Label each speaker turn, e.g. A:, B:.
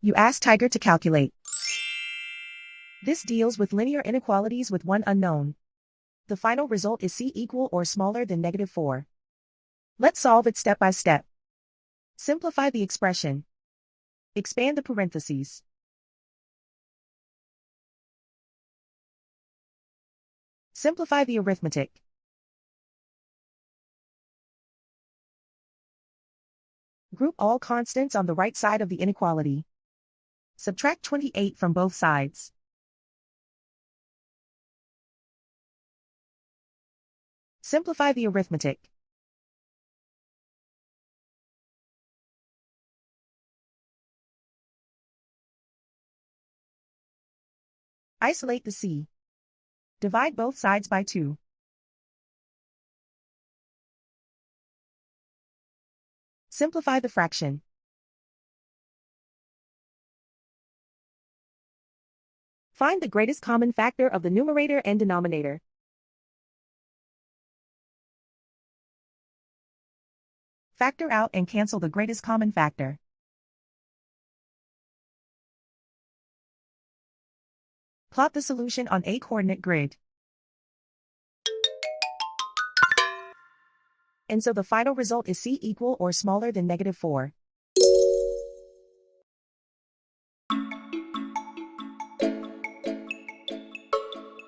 A: You ask Tiger to calculate. This deals with linear inequalities with one unknown. The final result is c equal or smaller than -4. Let's solve it step by step. Simplify the expression. Expand the parentheses. Simplify the arithmetic. Group all constants on the right side of the inequality. Subtract 28 from both sides. Simplify the arithmetic. Isolate the c. Divide both sides by 2. Simplify the fraction. Find the greatest common factor of the numerator and denominator. Factor out and cancel the greatest common factor. Plot the solution on a coordinate grid. And so the final result is c equal or smaller than -4.